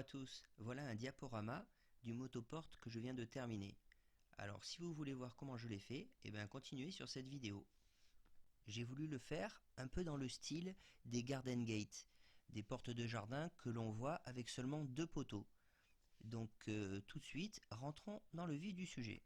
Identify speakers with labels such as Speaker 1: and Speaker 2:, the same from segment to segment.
Speaker 1: à tous, voilà un diaporama du motoporte que je viens de terminer. Alors si vous voulez voir comment je l'ai fait, continuez sur cette vidéo. J'ai voulu le faire un peu dans le style des garden gates, des portes de jardin que l'on voit avec seulement deux poteaux. Donc tout de suite, rentrons dans le vif du sujet.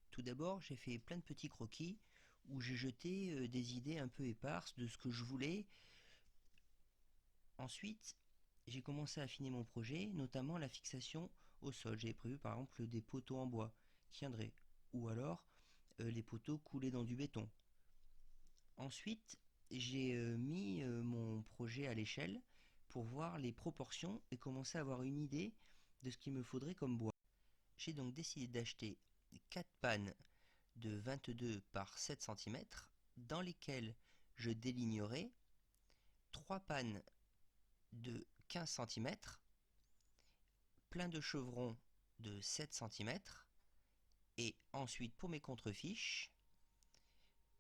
Speaker 1: Tout d'abord, j'ai fait plein de petits croquis où j'ai jeté des idées un peu éparses de ce que je voulais. Ensuite, j'ai commencé à affiner mon projet, notamment la fixation au sol. J'ai prévu par exemple des poteaux en bois qui tiendraient, ou alors les poteaux coulés dans du béton. Ensuite, j'ai mis mon projet à l'échelle pour voir les proportions et commencer à avoir une idée de ce qu'il me faudrait comme bois. J'ai donc décidé d'acheter 4 pannes de 22 par 7 cm dans lesquelles je délignerai 3 pannes de 15 cm, plein de chevrons de 7 cm, et ensuite pour mes contrefiches,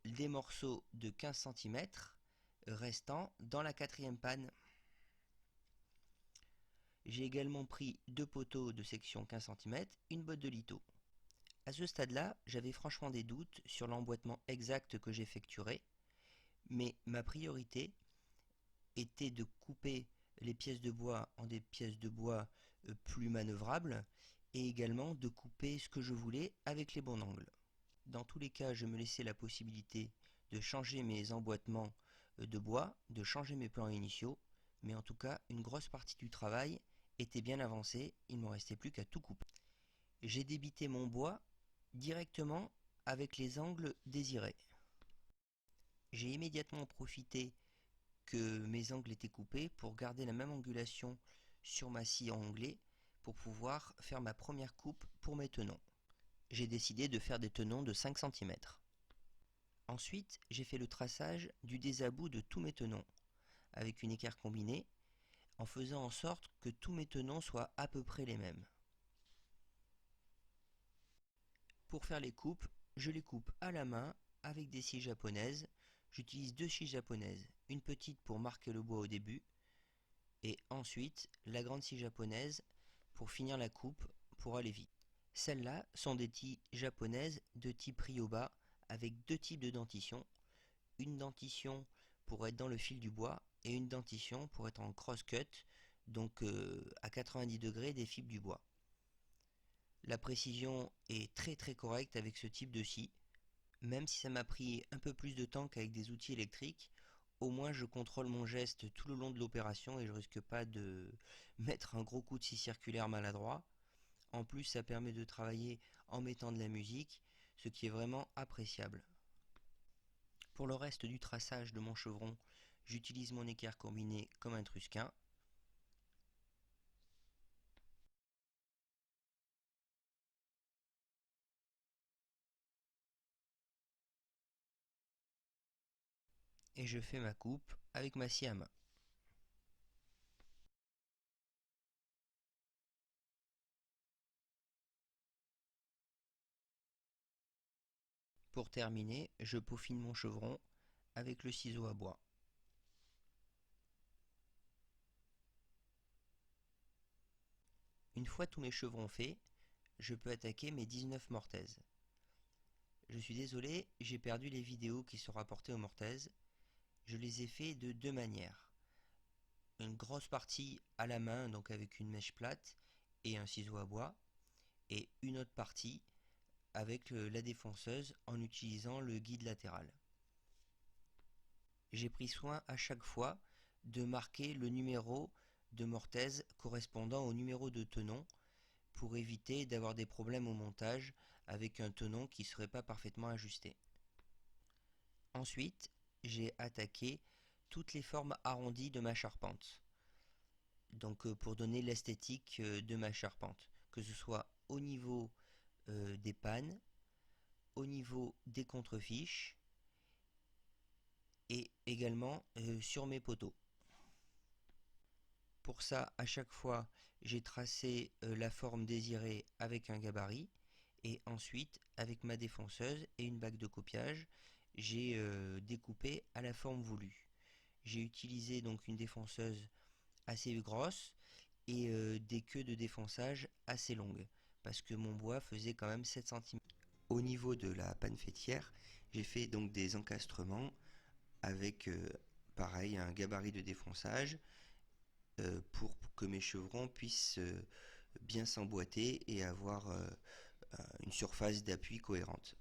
Speaker 1: des morceaux de 15 cm restant dans la quatrième panne. J'ai également pris deux poteaux de section 15 cm, une botte de litho. À ce stade-là, j'avais franchement des doutes sur l'emboîtement exact que j'effectuerais, mais ma priorité était de couper les pièces de bois en des pièces de bois plus manœuvrables et également de couper ce que je voulais avec les bons angles. Dans tous les cas, je me laissais la possibilité de changer mes emboîtements de bois, de changer mes plans initiaux, mais en tout cas, une grosse partie du travail était bien avancée, il ne me restait plus qu'à tout couper. J'ai débité mon bois directement avec les angles désirés. J'ai immédiatement profité que mes angles étaient coupés pour garder la même angulation sur ma scie anglée pour pouvoir faire ma première coupe pour mes tenons. J'ai décidé de faire des tenons de 5 cm. Ensuite, j'ai fait le traçage du désabout de tous mes tenons avec une équerre combinée en faisant en sorte que tous mes tenons soient à peu près les mêmes. Pour faire les coupes, je les coupe à la main avec des scies japonaises. J'utilise deux scies japonaises, une petite pour marquer le bois au début et ensuite la grande scie japonaise pour finir la coupe pour aller vite. Celles-là sont des scies japonaises de type Ryoba avec deux types de dentition. Une dentition pour être dans le fil du bois et une dentition pour être en cross-cut, donc à 90 degrés des fibres du bois. La précision est très correcte avec ce type de scie. Même si ça m'a pris un peu plus de temps qu'avec des outils électriques, au moins je contrôle mon geste tout le long de l'opération et je risque pas de mettre un gros coup de scie circulaire maladroit. En plus, ça permet de travailler en mettant de la musique, ce qui est vraiment appréciable. Pour le reste du traçage de mon chevron, j'utilise mon équerre combiné comme un trusquin. Et je fais ma coupe avec ma scie à main. Pour terminer, je peaufine mon chevron avec le ciseau à bois. Une fois tous mes chevrons faits, je peux attaquer mes 19 mortaises. Je suis désolé, j'ai perdu les vidéos qui sont rapportées aux mortaises. Je les ai fait de deux manières. Une grosse partie à la main, donc avec une mèche plate et un ciseau à bois, et une autre partie avec la défonceuse en utilisant le guide latéral. J'ai pris soin à chaque fois de marquer le numéro de mortaise correspondant au numéro de tenon pour éviter d'avoir des problèmes au montage avec un tenon qui ne serait pas parfaitement ajusté. Ensuite, j'ai attaqué toutes les formes arrondies de ma charpente. Donc pour donner l'esthétique de ma charpente, que ce soit au niveau des pannes, au niveau des contrefiches et également sur mes poteaux. Pour ça, à chaque fois, j'ai tracé la forme désirée avec un gabarit et ensuite, avec ma défonceuse et une bague de copiage, j'ai découpé à la forme voulue. J'ai utilisé donc une défonceuse assez grosse et des queues de défonçage assez longues, parce que mon bois faisait quand même 7 cm. Au niveau de la panne fêtière, j'ai fait donc des encastrements avec pareil un gabarit de défonçage pour que mes chevrons puissent bien s'emboîter et avoir une surface d'appui cohérente.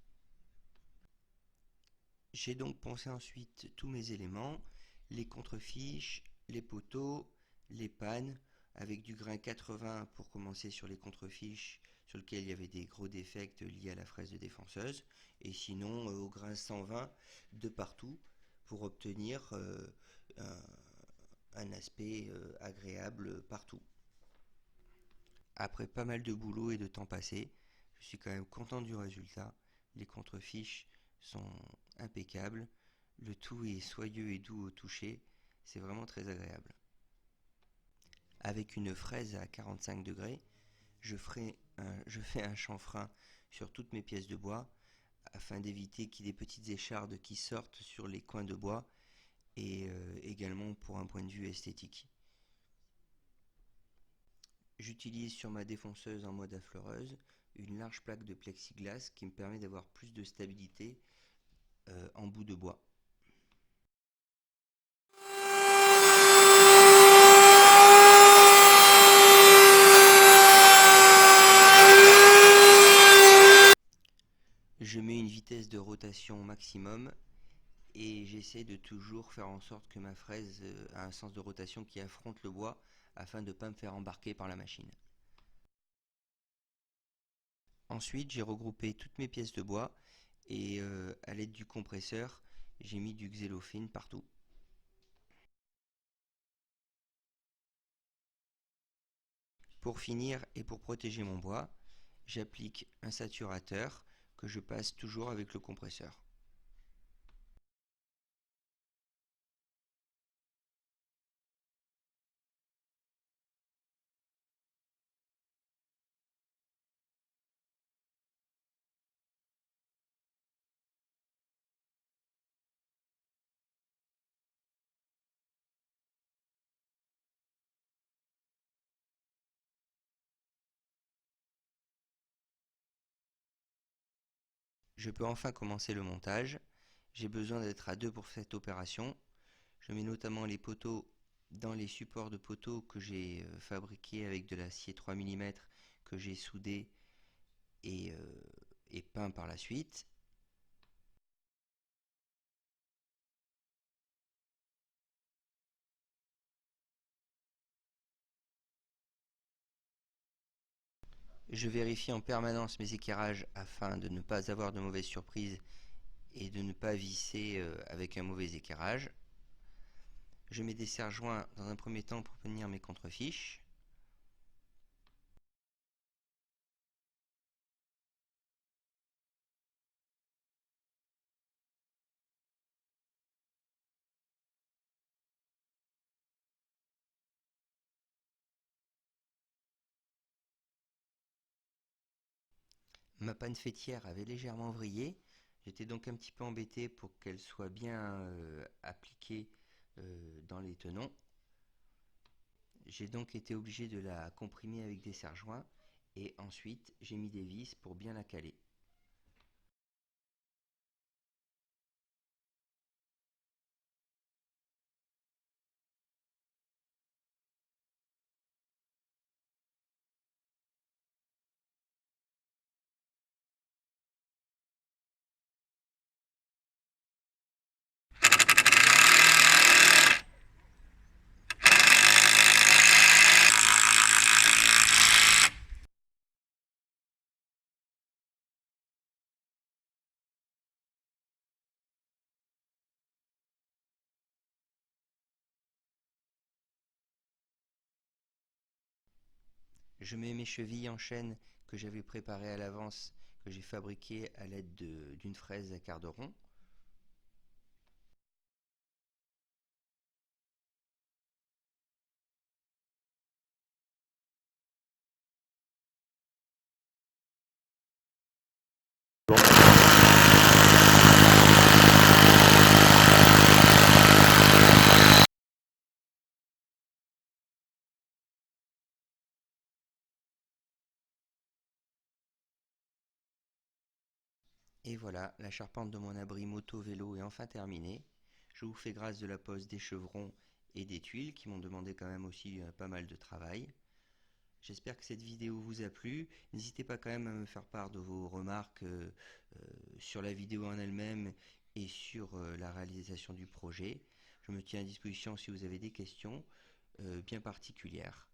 Speaker 1: J'ai donc poncé ensuite tous mes éléments, les contrefiches, les poteaux, les pannes, avec du grain 80 pour commencer sur les contrefiches sur lesquels il y avait des gros défects liés à la fraise de défonceuse, et sinon au grain 120 de partout pour obtenir un aspect agréable partout. Après pas mal de boulot et de temps passé, je suis quand même content du résultat. Les contrefiches sont impeccables, le tout est soyeux et doux au toucher, c'est vraiment très agréable. Avec une fraise à 45 degrés, je fais un chanfrein sur toutes mes pièces de bois afin d'éviter qu'il y ait des petites échardes qui sortent sur les coins de bois et également pour un point de vue esthétique. J'utilise sur ma défonceuse en mode affleureuse une large plaque de plexiglas qui me permet d'avoir plus de stabilité en bout de bois. Je mets une vitesse de rotation maximum et j'essaie de toujours faire en sorte que ma fraise a un sens de rotation qui affronte le bois afin de ne pas me faire embarquer par la machine. Ensuite, j'ai regroupé toutes mes pièces de bois et à l'aide du compresseur, j'ai mis du xélophine partout. Pour finir et pour protéger mon bois, j'applique un saturateur que je passe toujours avec le compresseur. Je peux enfin commencer le montage. J'ai besoin d'être à deux pour cette opération. Je mets notamment les poteaux dans les supports de poteaux que j'ai fabriqués avec de l'acier 3 mm que j'ai soudé et peint par la suite. Je vérifie en permanence mes équerrages afin de ne pas avoir de mauvaises surprises et de ne pas visser avec un mauvais équerrage. Je mets des serre-joints dans un premier temps pour tenir mes contrefiches. Ma panne fêtière avait légèrement vrillé. J'étais donc un petit peu embêté pour qu'elle soit bien appliquée dans les tenons. J'ai donc été obligé de la comprimer avec des serre-joints et ensuite j'ai mis des vis pour bien la caler. Je mets mes chevilles en chêne que j'avais préparées à l'avance, que j'ai fabriquées à l'aide d'une fraise à quart de rond. Et voilà, la charpente de mon abri moto-vélo est enfin terminée. Je vous fais grâce de la pose des chevrons et des tuiles qui m'ont demandé quand même aussi pas mal de travail. J'espère que cette vidéo vous a plu. N'hésitez pas quand même à me faire part de vos remarques sur la vidéo en elle-même et sur la réalisation du projet. Je me tiens à disposition si vous avez des questions bien particulières.